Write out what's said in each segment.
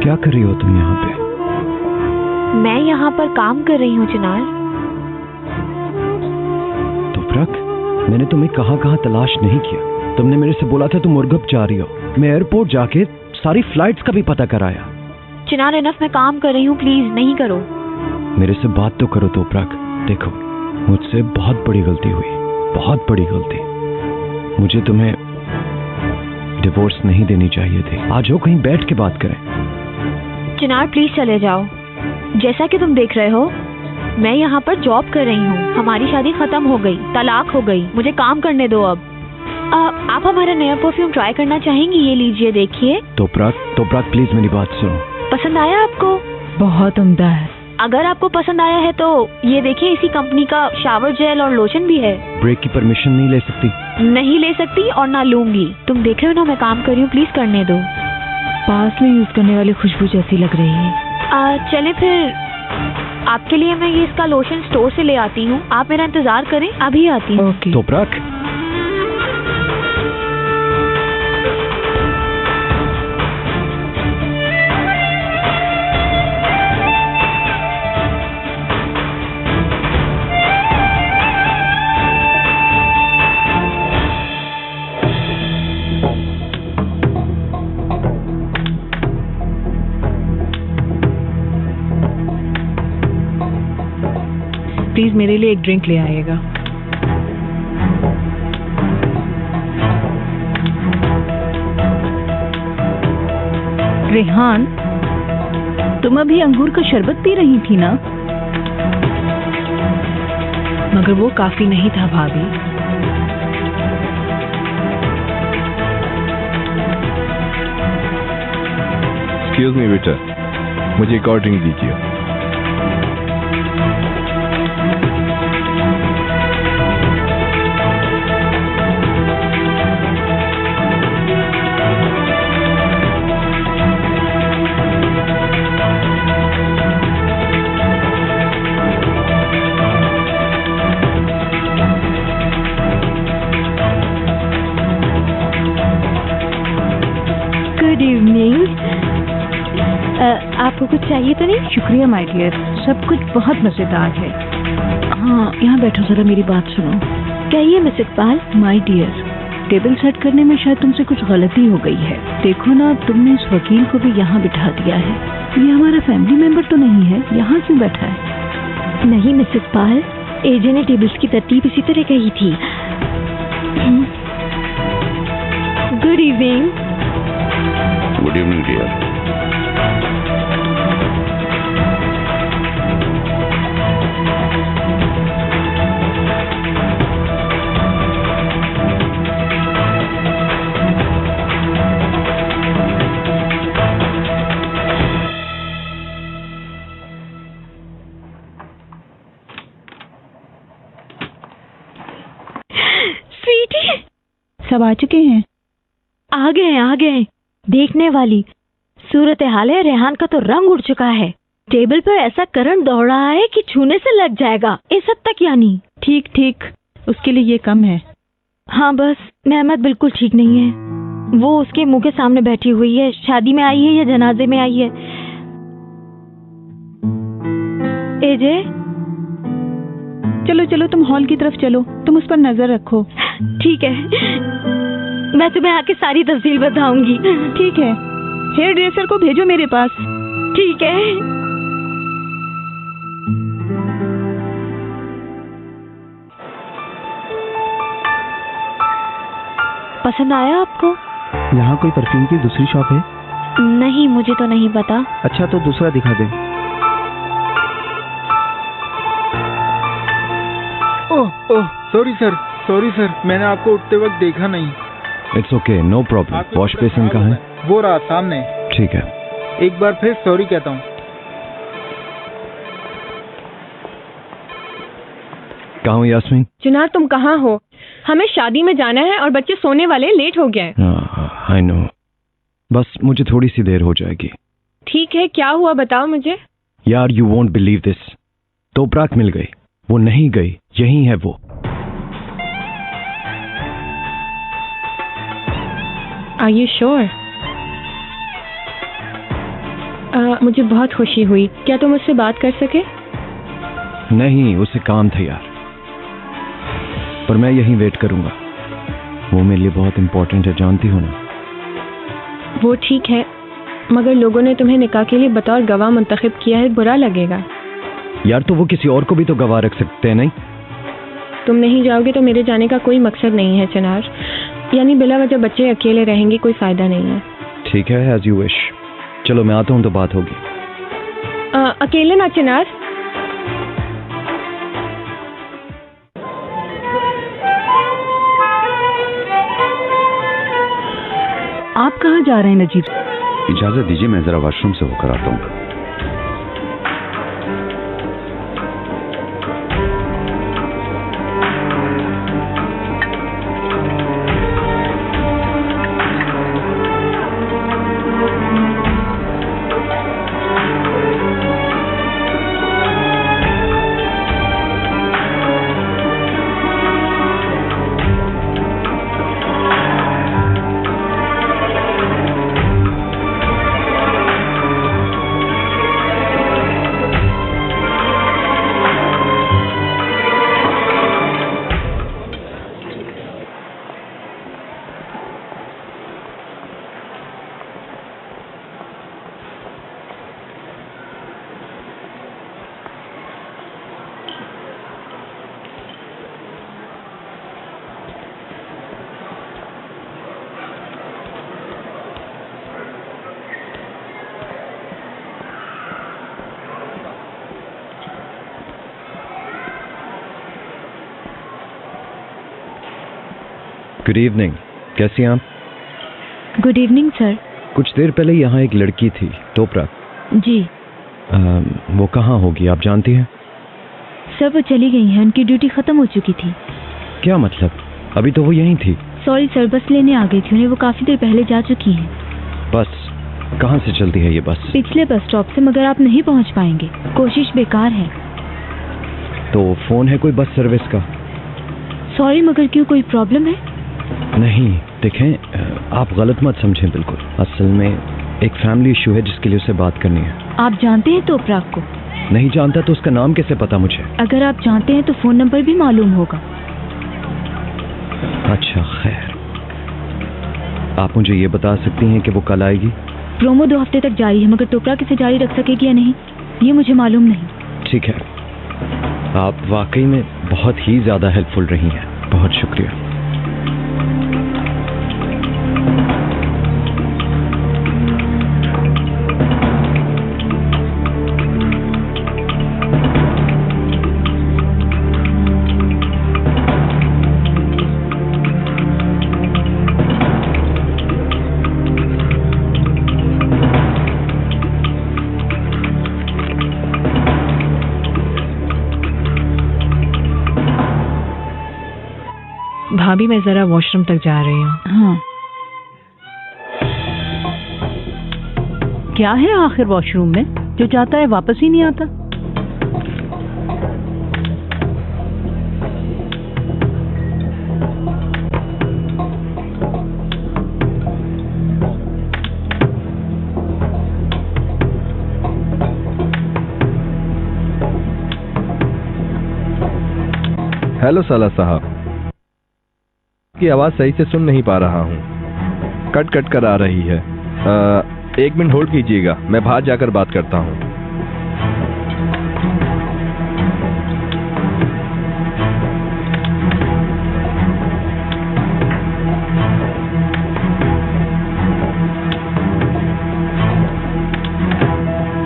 क्या कर रही हो तुम यहाँ पे? मैं यहाँ पर काम कर रही हूँ चिनार। तुफरक, मैंने तुम्हें कहाँ कहाँ तलाश नहीं किया। तुमने मेरे से बोला था तुम मुर्गब जा रही हो। मैं एयरपोर्ट जाके सारी फ्लाइट्स का भी पता कराया। चिनार इनफ, मैं काम कर रही हूँ, प्लीज नहीं करो। मेरे से बात तो करो तुफरक। देखो, मुझसे बहुत बड़ी गलती हुई, बहुत बड़ी गलती। मुझे तुम्हें डिवोर्स नहीं देनी चाहिए थी। आज हो कहीं बैठ के बात करें। चिनार प्लीज चले जाओ। जैसा कि तुम देख रहे हो, मैं यहाँ पर जॉब कर रही हूँ। हमारी शादी खत्म हो गई, तलाक हो गई, मुझे काम करने दो अब। आप हमारा नया परफ्यूम ट्राई करना चाहेंगी? ये लीजिए, देखिए। तुफरक प्लीज मेरी बात सुनो। पसंद आया आपको? बहुत उम्दा है। अगर आपको पसंद आया है तो ये देखिए, इसी कंपनी का शावर जेल और लोशन भी है। ब्रेक की परमिशन नहीं ले सकती? नहीं ले सकती और ना लूंगी। तुम देख रहे हो ना मैं काम कर रही हूँ, प्लीज करने दो। पास में यूज करने वाली खुशबू जैसी लग रही है। चले फिर, आपके लिए मैं ये इसका लोशन स्टोर से ले आती हूँ। आप मेरा इंतजार करें, अभी आती हूँ। ओके। तुफरक, प्लीज मेरे लिए एक ड्रिंक ले आइएगा। रेहान, तुम अभी अंगूर का शरबत पी रही थी ना? मगर वो काफी नहीं था भाभी। एक्सक्यूज मी बेटा, मुझे एक और ड्रिंक दीजिए। Good evening. आपको कुछ चाहिए तो नहीं? शुक्रिया माय डियर, सब कुछ बहुत मजेदार है। हाँ, यहाँ बैठो, जरा मेरी बात सुनो। कहिए miss Iqbal. My dear, table set करने में शायद तुमसे कुछ गलती हो गई है। देखो ना, तुमने इस वकील को भी यहाँ बिठा दिया है। ये हमारा फैमिली मेंबर तो नहीं है, यहाँ क्यों बैठा है? नहीं मिस इकबाल, एजे ने टेबल्स की तरतीब इसी तरह कही थी। Good evening. Good evening dear. Sweetie, सब आ चुके हैं? आ गए। देखने वाली सूरत हाल है। रेहान का तो रंग उड़ चुका है। टेबल पर ऐसा करंट दौड़ रहा है कि छूने से लग जाएगा, इस हद तक यानी। ठीक, उसके लिए ये कम है। हाँ बस, नेमत बिल्कुल ठीक नहीं है। वो उसके मुंह के सामने बैठी हुई है। शादी में आई है या जनाजे में आई है? एजे, चलो तुम हॉल की तरफ चलो, तुम उस पर नजर रखो। ठीक है, मैं तुम्हें आके सारी तफसील बताऊंगी। ठीक है, हेयर ड्रेसर को भेजो मेरे पास। ठीक है। पसंद आया आपको? यहाँ कोई परफ्यूम की दूसरी शॉप है? नहीं, मुझे तो नहीं पता। अच्छा, तो दूसरा दिखा दे। ओह सॉरी सर, मैंने आपको उठते वक्त देखा नहीं। It's okay, no problem. Wash basin कहाँ है? वो रहा सामने। ठीक है। एक बार फिर सॉरी कहता हूँ। कहाँ हो यास्मीन? चिनार, तुम कहाँ हो? हमें शादी में जाना है और बच्चे सोने वाले, लेट हो गए। आई नो, बस मुझे थोड़ी सी देर हो जाएगी। ठीक है, क्या हुआ बताओ मुझे। यार, यू वोंट बिलीव दिस। तोपराक मिल गई। वो नहीं गई, यही है वो। Are you sure? मुझे बहुत खुशी हुई। क्या तुम उससे बात कर सके? नहीं, उसे काम था यार, पर मैं यहीं वेट करूंगा। वो मेरे लिए बहुत इंपॉर्टेंट है, जानती हो ना। वो ठीक है, मगर लोगों ने तुम्हें निकाह के लिए बतौर गवाह मुंतखब किया है, बुरा लगेगा। यार तो वो किसी और को भी तो गवाह रख सकते हैं, नहीं? तुम नहीं जाओगे तो मेरे जाने का कोई मकसद नहीं है चिनार। यानी बिला वजह बच्चे अकेले रहेंगे, कोई फायदा नहीं है। ठीक है, एज यू विश। चलो मैं आता हूँ तो बात होगी। अकेले ना चिनार। आप कहाँ जा रहे हैं नजीब? इजाजत दीजिए, मैं जरा वॉशरूम से होकर आता हूँ। गुड इवनिंग, कैसी हैं आप? Good evening sir. कुछ देर पहले यहाँ एक लड़की थी, तोपरा। जी वो कहाँ होगी, आप जानती हैं? सर वो चली गई हैं, उनकी ड्यूटी खत्म हो चुकी थी। क्या मतलब? अभी तो वो यहीं थी। सॉरी सर, बस लेने आ गई थी उन्हें, वो काफी देर पहले जा चुकी हैं। बस कहाँ से चलती है ये बस? पिछले बस स्टॉप से, मगर आप नहीं पहुँच पाएंगे, कोशिश बेकार है। तो फोन है कोई बस सर्विस का? सॉरी, मगर क्यों, कोई प्रॉब्लम है? नहीं, देखें आप गलत मत समझें बिल्कुल। असल में एक फैमिली इशू है जिसके लिए उससे बात करनी है। आप जानते हैं तोपराग को? नहीं जानता तो उसका नाम कैसे पता मुझे? अगर आप जानते हैं तो फोन नंबर भी मालूम होगा। अच्छा खैर, आप मुझे ये बता सकती हैं कि वो कल आएगी? प्रोमो 2 हफ्ते तक जारी है, मगर तोपराग इसे जारी रख सकेगी या नहीं ये मुझे मालूम नहीं। ठीक है, आप वाकई में बहुत ही ज्यादा हेल्पफुल रही हैं, बहुत शुक्रिया। भाभी मैं जरा वॉशरूम तक जा रही हूँ। हाँ, क्या है आखिर वॉशरूम में? जो जाता है वापस ही नहीं आता। हेलो साला साहब, की आवाज सही से सुन नहीं पा रहा हूँ, कट कट कर आ रही है। 1 मिनट होल्ड कीजिएगा, मैं बाहर जाकर बात करता हूँ।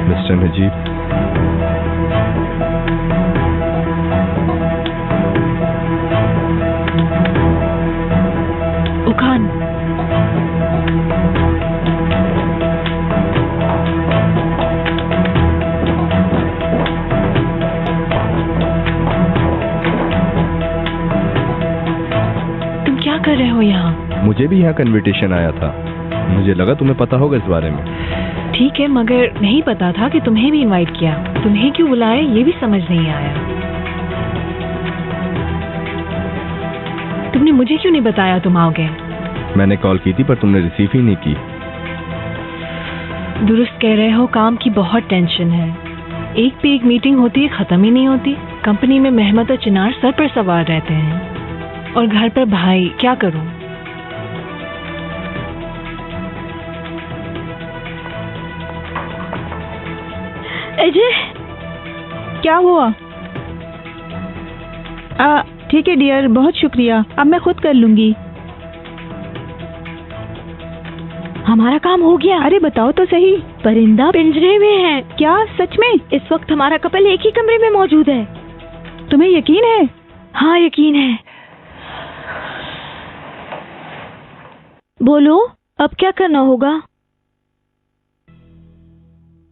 मिस्टर नजीब, उखान, तुम क्या कर रहे हो यहाँ? मुझे भी यहाँ का इन्विटेशन आया था, मुझे लगा तुम्हें पता होगा इस बारे में। ठीक है, मगर नहीं पता था कि तुम्हें भी इनवाइट किया। तुम्हें क्यों बुलाया ये भी समझ नहीं आया। तुमने मुझे क्यों नहीं बताया तुम आओगे? मैंने कॉल की थी पर तुमने रिसीव ही नहीं की। दुरुस्त कह रहे हो, काम की बहुत टेंशन है। एक पे एक मीटिंग होती है, खत्म ही नहीं होती। कंपनी में मेहमत और चिनार सर पर सवार रहते हैं और घर पर भाई। क्या करूं? अजय, क्या हुआ? ठीक है डियर, बहुत शुक्रिया, अब मैं खुद कर लूंगी। हमारा काम हो गया। अरे बताओ तो सही। परिंदा पिंजरे में है। क्या सच में? इस वक्त हमारा कपल एक ही कमरे में मौजूद है। तुम्हें यकीन है? हाँ यकीन है। बोलो, अब क्या करना होगा?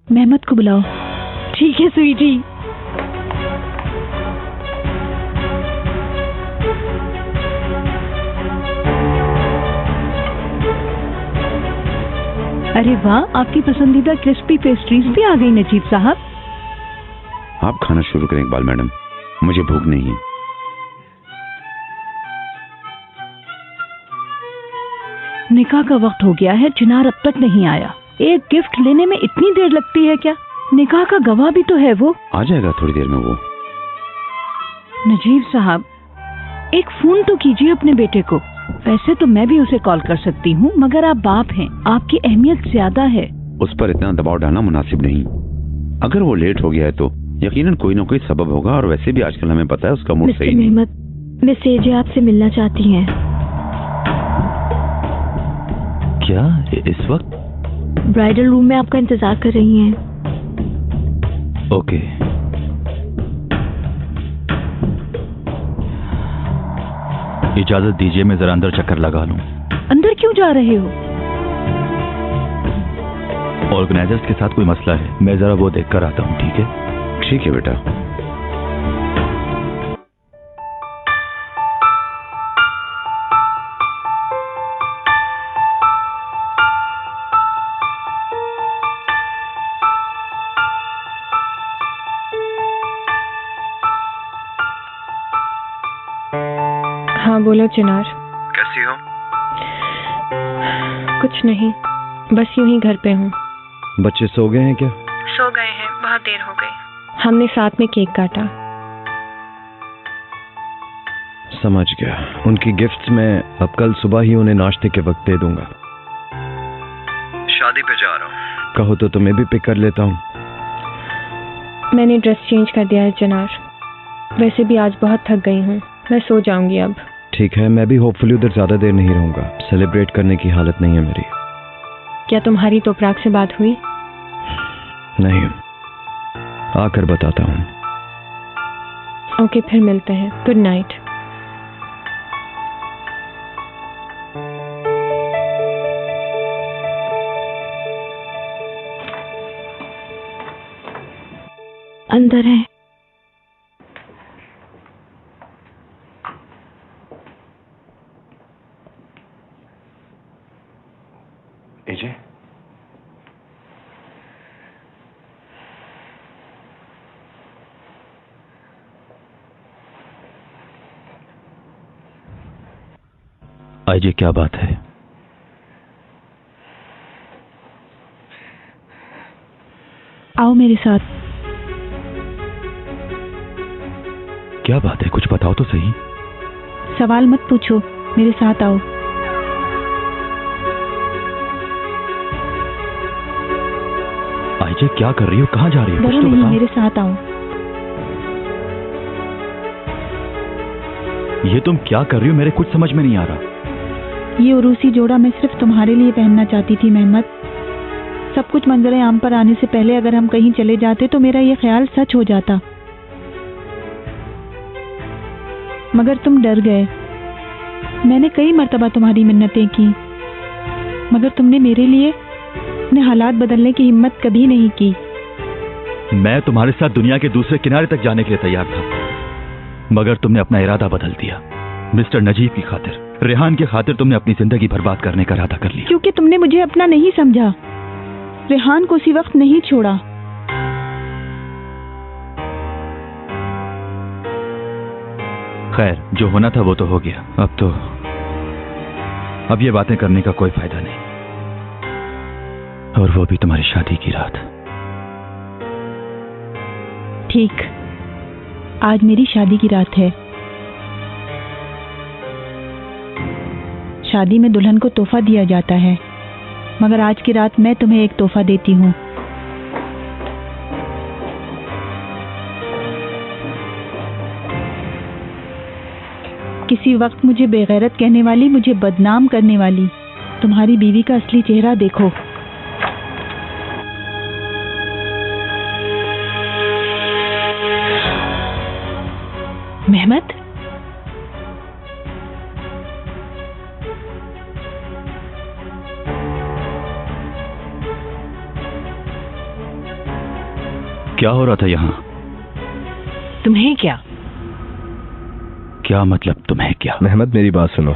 मेहमत को बुलाओ। ठीक है स्वीटी। अरे वाह, आपकी पसंदीदा क्रिस्पी पेस्ट्रीज भी आ गई नजीब साहब। आप खाना शुरू करें इकबाल मैडम, मुझे भूख नहीं है। निकाह का वक्त हो गया है, चिनार अब तक नहीं आया। एक गिफ्ट लेने में इतनी देर लगती है क्या? निकाह का गवाह भी तो है वो। आ जाएगा थोड़ी देर में वो। नजीब साहब, एक फोन तो कीजिए अपने बेटे को। वैसे तो मैं भी उसे कॉल कर सकती हूँ, मगर आप बाप हैं, आपकी अहमियत ज्यादा है। उस पर इतना दबाव डालना मुनासिब नहीं। अगर वो लेट हो गया है तो यकीनन कोई ना कोई सबब होगा, और वैसे भी आजकल हमें पता है उसका मूड सही नहीं। मिस एजे आपसे मिलना चाहती हैं। क्या इस वक्त? ब्राइडल रूम में आपका इंतजार कर रही हैं। ओके। इजाजत दीजिए, मैं जरा अंदर चक्कर लगा लूं। अंदर क्यों जा रहे हो? ऑर्गेनाइजर्स के साथ कोई मसला है, मैं जरा वो देख कर आता हूँ। ठीक है? ठीक है बेटा। हाँ बोलो चिनार। कैसी हो? कुछ नहीं, बस यूं ही घर पे हूँ। बच्चे सो गए हैं क्या? सो गए हैं, बहुत देर हो गई। हमने साथ में केक काटा। समझ गया। उनकी गिफ्ट्स मैं अब कल सुबह ही उन्हें नाश्ते के वक्त दे दूंगा। शादी पे जा रहा हूँ। कहो तो तुम्हें भी पिक कर लेता हूँ। मैंने ड्रेस चेंज कर दिया है चिनार। वैसे भी आज बहुत थक गई हूँ, मैं सो जाऊंगी अब। ठीक है, मैं भी होपफुली उधर ज्यादा देर नहीं रहूंगा। सेलिब्रेट करने की हालत नहीं है मेरी। क्या तुम्हारी तोपराग से बात हुई? नहीं, आकर बताता हूँ। ओके, फिर मिलते हैं। Good night. अंदर है। एजे, आइए, क्या बात है? आओ मेरे साथ। क्या बात है, कुछ बताओ तो सही। सवाल मत पूछो, मेरे साथ आओ। आइजे, क्या कर रही हो? कहाँ जा रही हो? डरो कुछ तो नहीं, बताओ। मेरे साथ आओ। ये तुम क्या कर रही हो? मेरे कुछ समझ में नहीं आ रहा। ये उरूसी जोड़ा मैं सिर्फ तुम्हारे लिए पहनना चाहती थी मेहमत। सब कुछ मंजरे आम पर आने से पहले अगर हम कहीं चले जाते तो मेरा ये ख्याल सच हो जाता, मगर तुम डर गए। मैंने कई मर्तबा तुम्हारी मिन्नतें की, मगर तुमने मेरे लिए अपने हालात बदलने की हिम्मत कभी नहीं की। मैं तुम्हारे साथ दुनिया के दूसरे किनारे तक जाने के लिए तैयार था, मगर तुमने अपना इरादा बदल दिया। मिस्टर नजीब की खातिर, रेहान की खातिर तुमने अपनी जिंदगी बर्बाद करने का इरादा कर लिया। क्योंकि तुमने मुझे अपना नहीं समझा, रेहान को उसी वक्त नहीं छोड़ा। खैर, जो होना था वो तो हो गया। अब ये बातें करने का कोई फायदा नहीं। और वो भी तुम्हारी शादी की रात। ठीक, आज मेरी शादी की रात है। शादी में दुल्हन को तोहफा दिया जाता है, मगर आज की रात मैं तुम्हें एक तोहफा देती हूँ। किसी वक्त मुझे बेगैरत कहने वाली, मुझे बदनाम करने वाली तुम्हारी बीवी का असली चेहरा देखो। मेहमत, क्या हो रहा था यहाँ? तुम्हें क्या? क्या मतलब तुम्हें क्या? मेहमत, मेरी बात सुनो।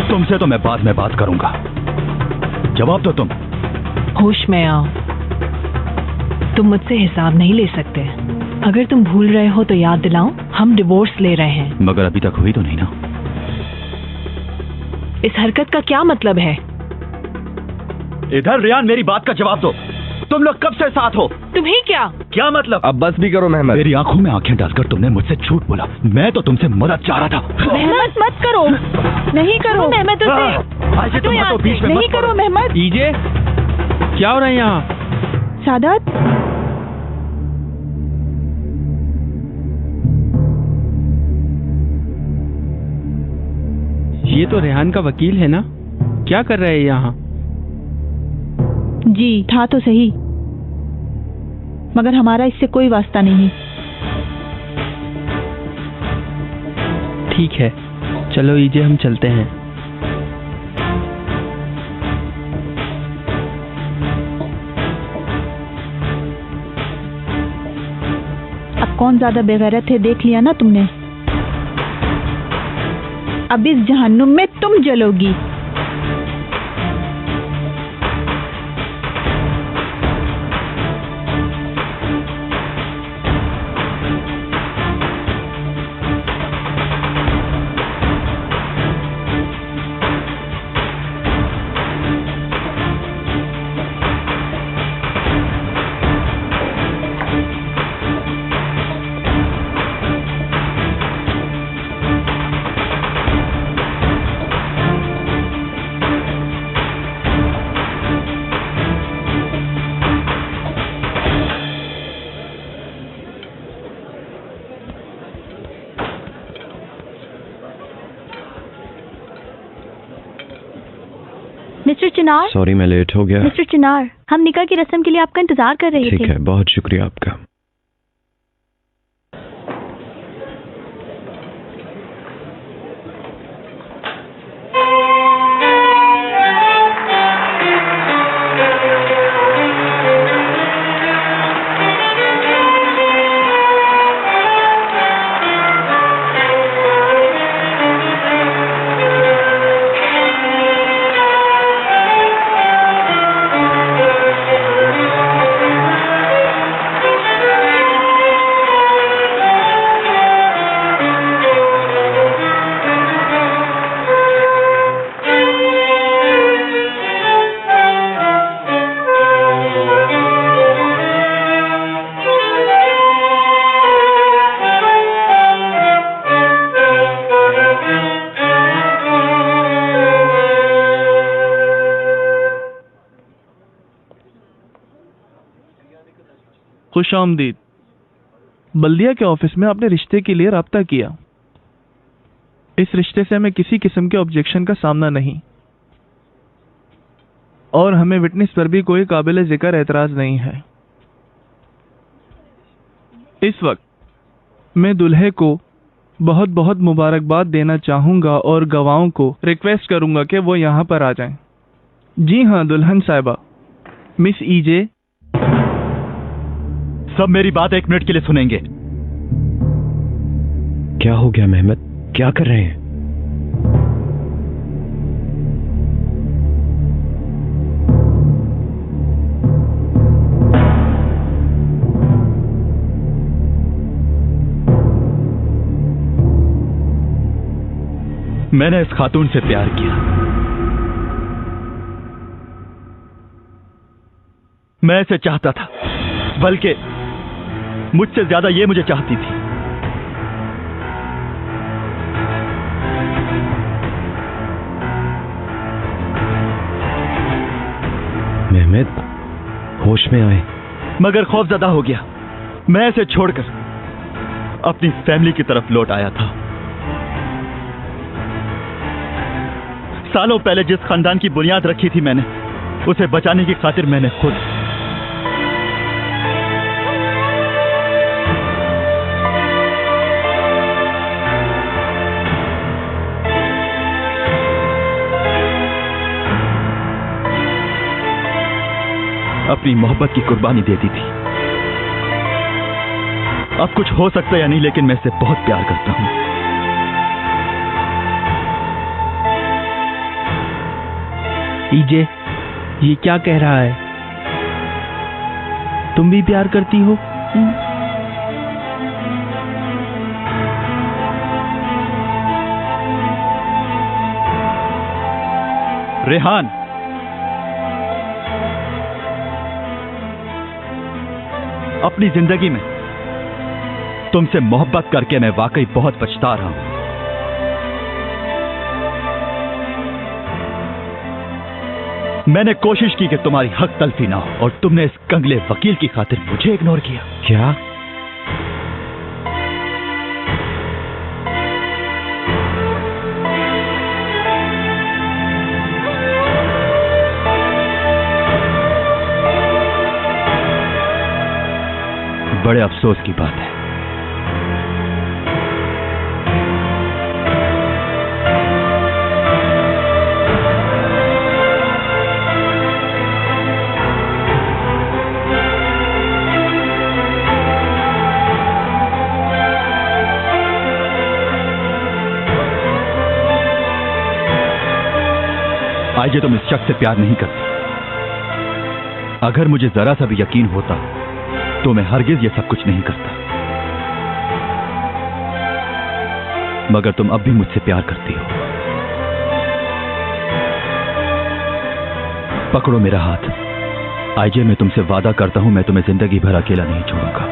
तुमसे तो मैं बाद में बात करूंगा, जवाब दो तुम। होश में आओ। तुम मुझसे हिसाब नहीं ले सकते। अगर तुम भूल रहे हो तो याद दिलाऊं, हम डिवोर्स ले रहे हैं। मगर अभी तक हुई तो नहीं ना। इस हरकत का क्या मतलब है? इधर रियान, मेरी बात का जवाब दो। तुम लोग कब से साथ हो? तुम्हें क्या? क्या मतलब? अब बस भी करो मेहमत। मेरी आंखों में आंखें डालकर तुमने मुझसे झूठ बोला। मैं तो तुमसे मदद चाह रहा था। मेहमत मत करो, नहीं करो मेहमत, आइए तुम तो बीच में नहीं मत करो मेहमत। ईजे, क्या हो रहा है यहाँ? सादत, ये तो रेहान का वकील है ना? क्या कर रहे हैं यहाँ? जी था तो सही, मगर हमारा इससे कोई वास्ता नहीं। ठीक है, चलो ईजे, हम चलते हैं। अब कौन ज्यादा बेगैरत है देख लिया ना तुमने। अब इस जहन्नुम में तुम जलोगी। मिस्टर चिनार। सॉरी मैं लेट हो गया। मिस्टर चिनार, हम निकाह की रस्म के लिए आपका इंतजार कर रहे थे। ठीक है, बहुत शुक्रिया आपका। खुश आमदीद। बल्दिया के ऑफिस में आपने रिश्ते के लिए राब्ता किया। इस रिश्ते से हमें किसी किस्म के ऑब्जेक्शन का सामना नहीं, और हमें विटनेस पर भी कोई काबिल जिक्र एतराज नहीं है। इस वक्त मैं दुल्हे को बहुत बहुत मुबारकबाद देना चाहूंगा और गवाहों को रिक्वेस्ट करूंगा कि वो यहाँ पर आ जाएं। जी हाँ दुल्हन साहिबा, मिस ईजे। सब मेरी बात एक मिनट के लिए सुनेंगे। क्या हो गया मेहमत, क्या कर रहे हैं? मैंने इस खातून से प्यार किया, मैं इसे चाहता था, बल्कि मुझसे ज्यादा ये मुझे चाहती थी। मेहमेद, होश में आए। मगर खौफजदा हो गया। मैं इसे छोड़कर अपनी फैमिली की तरफ लौट आया था। सालों पहले जिस खानदान की बुनियाद रखी थी मैंने, उसे बचाने की खातिर मैंने खुद अपनी मोहब्बत की कुर्बानी दे दी थी। अब कुछ हो सकता है या नहीं, लेकिन मैं इसे बहुत प्यार करता हूं। ईजे, ये क्या कह रहा है? तुम भी प्यार करती हो? रेहान, अपनी जिंदगी में तुमसे मोहब्बत करके मैं वाकई बहुत पछता रहा हूं। मैंने कोशिश की कि तुम्हारी हक तलफी ना हो, और तुमने इस कंगले वकील की खातिर मुझे इग्नोर किया। क्या? बड़े अफसोस की बात है। आइए, तुम इस शख्स से प्यार नहीं करती। अगर मुझे जरा सा भी यकीन होता तो मैं हरगिज ये सब कुछ नहीं करता। मगर तुम अब भी मुझसे प्यार करती हो। पकड़ो मेरा हाथ। आइए, मैं तुमसे वादा करता हूं, मैं तुम्हें जिंदगी भर अकेला नहीं छोड़ूंगा।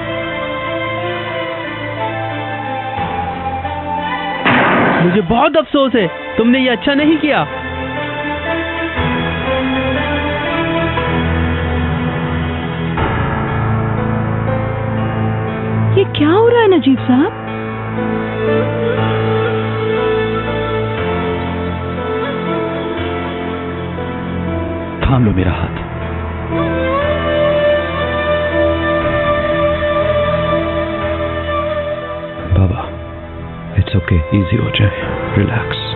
मुझे बहुत अफसोस है, तुमने ये अच्छा नहीं किया। ये क्या हो रहा है नजीब साहब? थाम लो मेरा हाथ। बाबा, इट्स ओके, इजी हो जाए, रिलैक्स।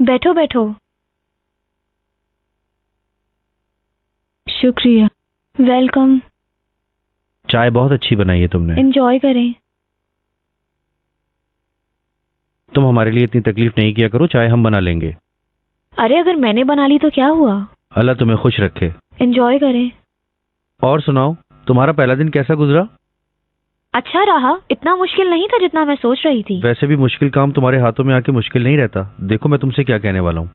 बैठो बैठो। शुक्रिया। वेलकम। चाय बहुत अच्छी बनाई है तुमने। एंजॉय करें। तुम हमारे लिए इतनी तकलीफ नहीं किया करो, चाय हम बना लेंगे। अरे अगर मैंने बना ली तो क्या हुआ? अल्लाह तुम्हें खुश रखे। एंजॉय करें। और सुनाओ, तुम्हारा पहला दिन कैसा गुजरा? अच्छा रहा, इतना मुश्किल नहीं था जितना मैं सोच रही थी। वैसे भी मुश्किल काम तुम्हारे हाथों में आके मुश्किल नहीं रहता। देखो मैं तुमसे क्या कहने वाला हूँ।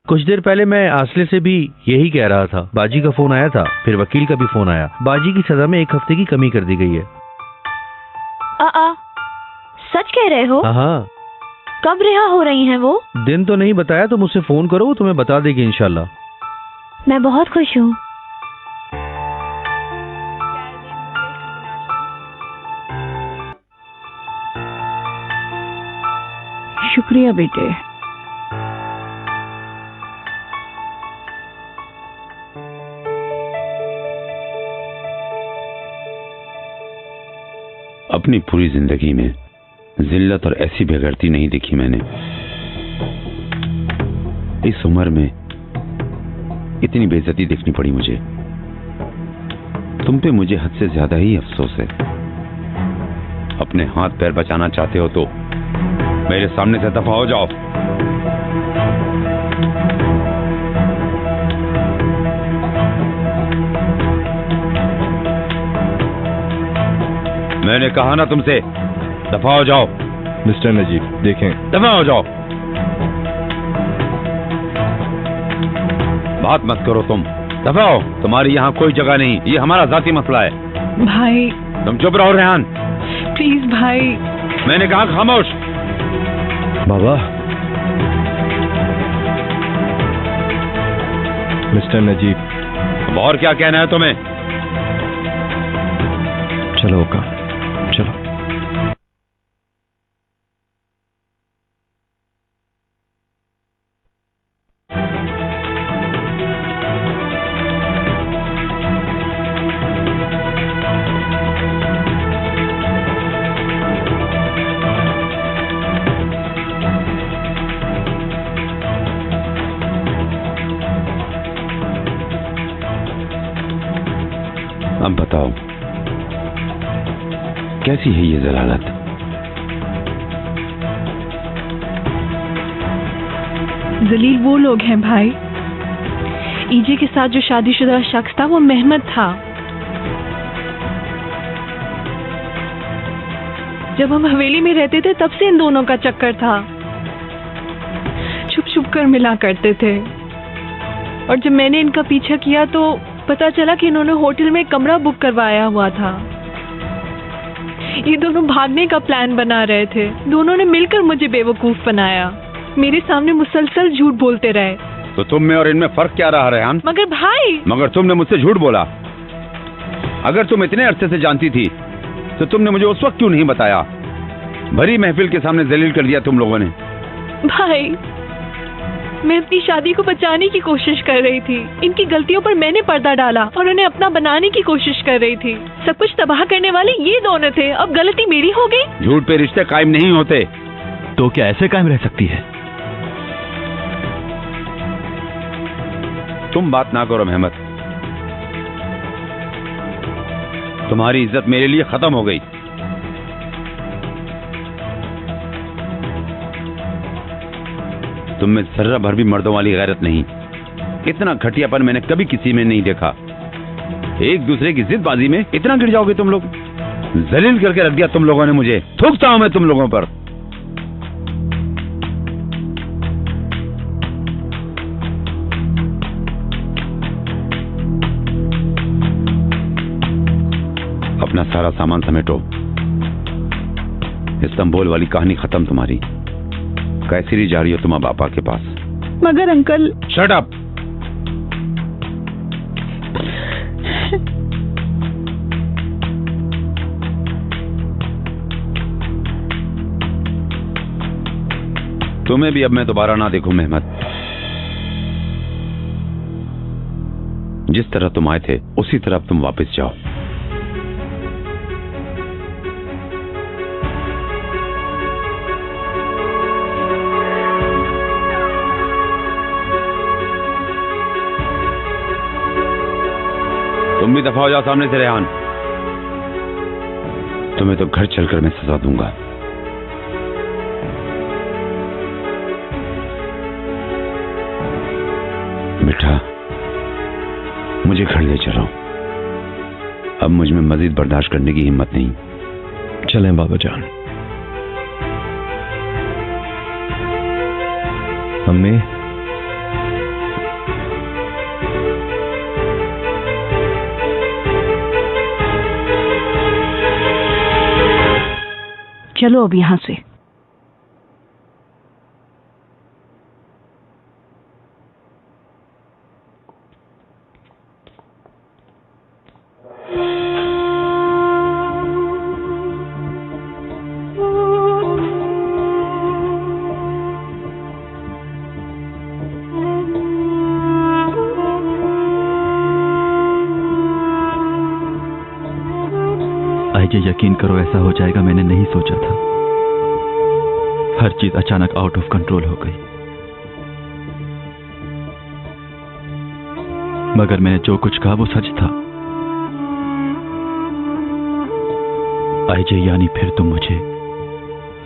कुछ देर पहले मैं आसले से भी यही कह रहा था। बाजी का फोन आया था, फिर वकील का भी फोन आया। बाजी की सजा में 1 हफ्ते की कमी कर दी गई है। सच कह रहे हो? हाँ। कब रिहा हो रही हैं वो? दिन तो नहीं बताया, तो मुझसे फोन करो, वो तुम्हें बता देगी इंशाल्लाह। मैं बहुत खुश हूँ। शुक्रिया बेटे। अपनी पूरी जिंदगी में जिल्लत और ऐसी बेगैरती नहीं देखी मैंने। इस उम्र में इतनी बेइज्जती देखनी पड़ी मुझे। तुम पे मुझे हद से ज्यादा ही अफसोस है। अपने हाथ पैर बचाना चाहते हो तो मेरे सामने से दफा हो जाओ। मैंने कहा ना तुमसे, दफा हो जाओ। मिस्टर नजीब देखें, दफा हो जाओ। बात मत करो तुम, दफा हो। तुम्हारी यहाँ कोई जगह नहीं, ये हमारा जाती मसला है। भाई तुम चुप रहो रेहान। प्लीज भाई। मैंने कहा खामोश। बाबा। मिस्टर नजीब, अब और क्या कहना है तुम्हें? चलो का, चलो। अब बताओ, कैसी है ये जलालत? जलील वो लोग हैं भाई। ईजे के साथ जो शादीशुदा शख्स था वो मेहमद था। जब हम हवेली में रहते थे तब से इन दोनों का चक्कर था। छुप छुप कर मिला करते थे, और जब मैंने इनका पीछा किया तो पता चला कि इन्होंने होटल में कमरा बुक करवाया हुआ था। ये दोनों भागने का प्लान बना रहे थे। दोनों ने मिलकर मुझे बेवकूफ बनाया, मेरे सामने मुसलसल झूठ बोलते रहे। तो तुम में और इनमें फर्क क्या रहा रेहान? मगर भाई। मगर तुमने मुझसे झूठ बोला। अगर तुम इतने अरसे से जानती थी तो तुमने मुझे उस वक्त क्यों नहीं बताया? भरी महफिल के सामने जलील कर दिया तुम लोगों ने। भाई, मैं अपनी शादी को बचाने की कोशिश कर रही थी। इनकी गलतियों पर मैंने पर्दा डाला और उन्हें अपना बनाने की कोशिश कर रही थी। सब कुछ तबाह करने वाले ये दोनों थे। अब गलती मेरी हो गई। झूठ पे रिश्ते कायम नहीं होते। तो क्या ऐसे कायम रह सकती है? तुम बात ना करो मेहमद, तुम्हारी इज्जत मेरे लिए खत्म हो गई। तुम में जर्रा भर भी मर्दों वाली गैरत नहीं। इतना घटियापन मैंने कभी किसी में नहीं देखा। एक दूसरे की जिदबाजी में इतना गिर जाओगे तुम लोग। जलील करके रख दिया तुम लोगों ने मुझे। थूकता हूं मैं तुम लोगों पर। अपना सारा सामान समेटो। इस्तांबुल वाली कहानी खत्म तुम्हारी। कैसी जा रही हो तुम अब आपा के पास? मगर अंकल। Shut up. तुम्हें भी अब मैं दोबारा ना देखूं मेहमद। जिस तरह तुम आए थे उसी तरह अब तुम वापस जाओ। तुम भी दफा हो जाओ सामने से रेहान। तुम्हें तो घर चलकर मैं सजा दूंगा। बेटा, मुझे घर ले चलो। अब मुझ में मजीद बर्दाश्त करने की हिम्मत नहीं। चलें बाबा जान। अम्मी। चलो अब यहाँ से। आइए, यकीन करो ऐसा हो जाएगा मैंने नहीं सोचा था। हर चीज अचानक आउट ऑफ कंट्रोल हो गई। मगर मैंने जो कुछ कहा वो सच था। आइए, यानी फिर तुम मुझे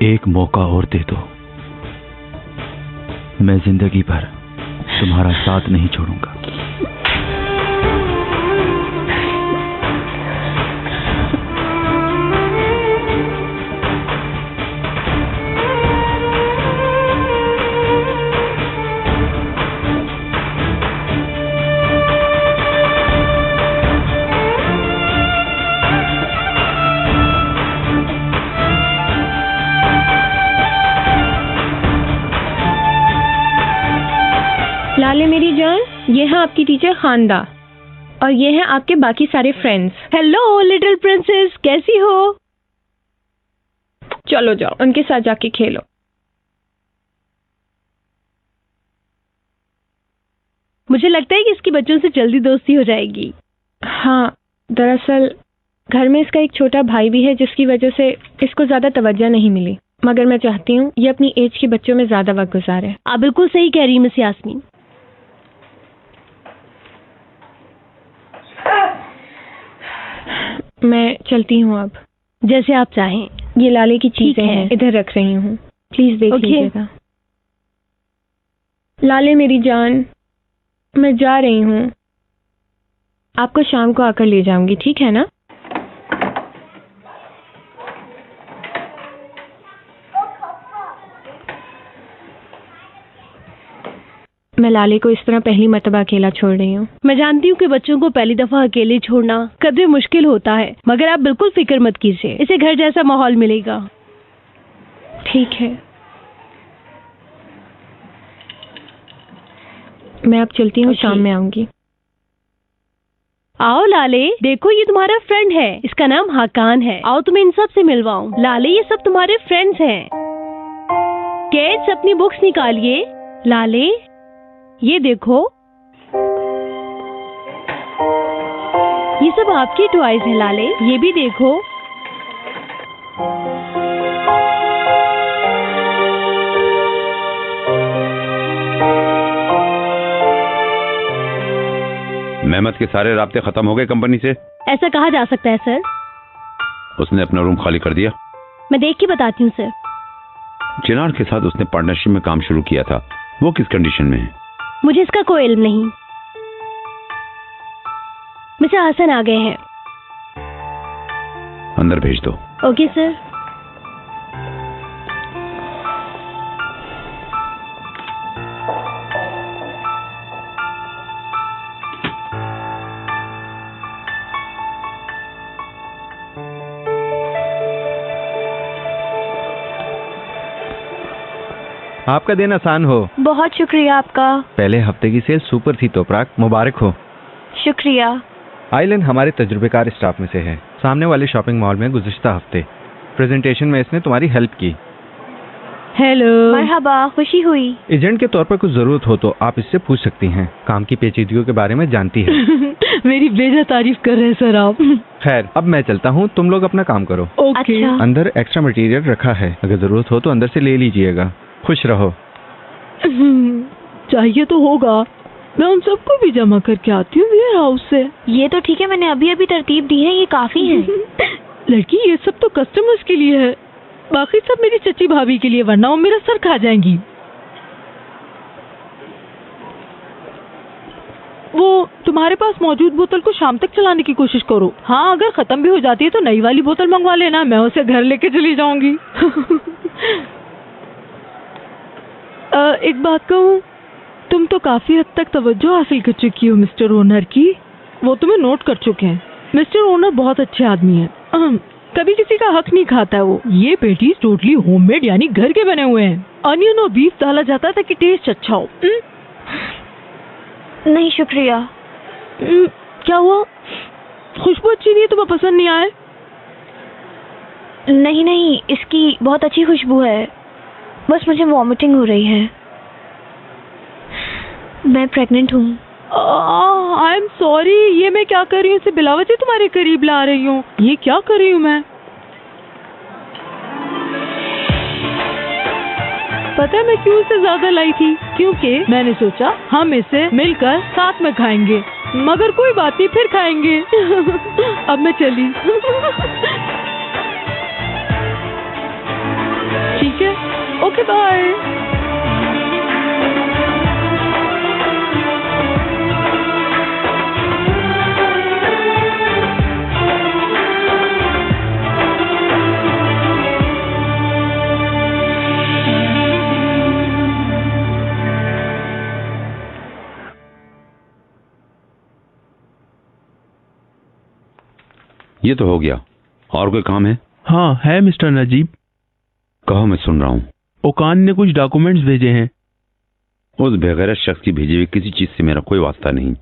एक मौका और दे दो। मैं जिंदगी भर तुम्हारा साथ नहीं छोड़ूंगा। ये है आपकी टीचर खानदा और ये हैं आपके बाकी सारे फ्रेंड्स। हेलो लिटिल प्रिंसेस, कैसी हो? चलो जाओ, उनके साथ जाके खेलो। मुझे लगता है कि इसकी बच्चों से जल्दी दोस्ती हो जाएगी। हाँ, दरअसल घर में इसका एक छोटा भाई भी है जिसकी वजह से इसको ज्यादा तवज्जो नहीं मिली, मगर मैं चाहती हूँ ये अपनी एज के बच्चों में ज्यादा वक्त गुजारे। आप बिल्कुल सही कह रही मिस यास्मीन। मैं चलती हूँ अब। जैसे आप चाहें। ये लाले की चीजें हैं, इधर रख रही हूँ, प्लीज देख लीजिएगा। लाले मेरी जान, मैं जा रही हूँ, आपको शाम को आकर ले जाऊंगी, ठीक है ना? मैं लाले को इस तरह पहली मर्तबा अकेला छोड़ रही हूँ। मैं जानती हूँ कि बच्चों को पहली दफा अकेले छोड़ना कदरे मुश्किल होता है, मगर आप बिल्कुल फिक्र मत कीजिए, इसे घर जैसा माहौल मिलेगा। ठीक है, मैं अब चलती हूँ, शाम में आऊंगी। आओ लाले, देखो ये तुम्हारा फ्रेंड है, इसका नाम हाकान है। आओ तुम्हें इन सब से मिलवाऊं। लाले ये सब तुम्हारे फ्रेंड्स हैं। किड्स अपनी बुक्स निकालिए। लाले ये देखो, ये सब आपकी टॉयज हैं। लाले ये भी देखो। मेहमत के सारे राब्ते खत्म हो गए कंपनी से? ऐसा कहा जा सकता है सर। उसने अपना रूम खाली कर दिया? मैं देख के बताती हूँ सर। चिनार के साथ उसने पार्टनरशिप में काम शुरू किया था, वो किस कंडीशन में है? मुझे इसका कोई इल्म नहीं। मिस्टर हसन आ गए हैं। अंदर भेज दो। Okay sir. आपका दिन आसान हो। बहुत शुक्रिया आपका। पहले हफ्ते की सेल सुपर थी तोपराक, मुबारक हो। शुक्रिया। आइलन हमारे तजुर्बेकार स्टाफ में से है। सामने वाले शॉपिंग मॉल में गुज़िश्ता हफ्ते प्रेजेंटेशन में इसने तुम्हारी हेल्प की। हेलो। मरहबा, खुशी हुई। एजेंट के तौर पर कुछ जरूरत हो तो आप इससे पूछ सकती हैं, काम की पेचीदगियों के बारे में जानती है। मेरी बेजा तारीफ कर रहे हैं सर आप। खैर अब मैं चलता हूँ, तुम लोग अपना काम करो। ओके। अच्छा। अंदर एक्स्ट्रा मटेरियल रखा है, अगर जरूरत हो तो अंदर से ले लीजिएगा। खुश रहो। चाहिए तो होगा, मैं उन सबको भी जमा करके आती हूँ वेयर हाउस से। ये तो ठीक है, मैंने अभी अभी तरतीब दी है, ये काफी है। लड़की ये सब तो कस्टमर्स के लिए है, बाकी सब मेरी चची भाभी के लिए, वरना वो मेरा सर खा जाएंगी। वो तुम्हारे पास मौजूद बोतल को शाम तक चलाने की कोशिश करो। हाँ, अगर खत्म भी हो जाती है तो नई वाली बोतल मंगवा लेना, मैं उसे घर लेके चली जाऊंगी। एक बात कहूँ, तुम तो काफी हद तक तवज्जो हासिल कर चुकी हो मिस्टर ओनर की, वो तुम्हें नोट कर चुके हैं। मिस्टर ओनर बहुत अच्छे आदमी हैं, कभी किसी का हक नहीं खाता है वो। ये पेटीज टोटली होममेड यानी घर के बने हुए हैं। अनियन और बीफ डाला जाता है ताकि टेस्ट अच्छा हो। नहीं शुक्रिया। क्या हुआ, खुशबू अच्छी नहीं है, तुम्हें पसंद नहीं आए? नहीं नहीं, इसकी बहुत अच्छी खुशबू है, बस मुझे वॉमिटिंग हो रही है। मैं प्रेग्नेंट हूँ। आई एम सॉरी, ये मैं क्या कर रही हूँ, इसे बिलावती तुम्हारे करीब ला रही हूँ। ये क्या कर रही हूँ मैं? पता है मैं क्यों इसे ज्यादा लाई थी? क्योंकि मैंने सोचा हम इसे मिलकर साथ में खाएंगे, मगर कोई बात नहीं, फिर खाएंगे। अब मैं चली। ठीक है, ओके बाय। ये तो हो गया, और कोई काम है? हाँ है मिस्टर नजीब। कहो, मैं सुन रहा हूँ। ओकान ने कुछ डॉक्यूमेंट्स भेजे हैं, उस बेगैरत शख्स की भेजी हुई किसी चीज से मेरा कोई वास्ता नहीं।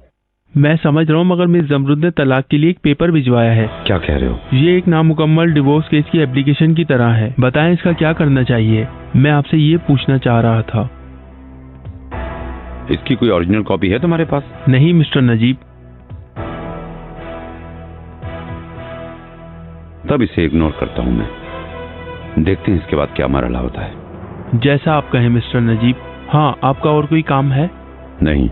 मैं समझ रहा हूँ, मगर मिस जमरुद ने तलाक के लिए एक पेपर भिजवाया है। क्या कह रहे हो? ये एक नामुकम्मल डिवोर्स केस की एप्लीकेशन की तरह है। बताएं इसका क्या करना चाहिए? मैं आपसे ये पूछना चाह रहा था। इसकी कोई ओरिजिनल कॉपी है तुम्हारे पास? नहीं मिस्टर नजीब। तब इसे इग्नोर करता हूँ मैं। देखते हैं इसके बाद क्या मरहला होता है। जैसा आप कहें मिस्टर नजीब। हाँ, आपका और कोई काम है? नहीं।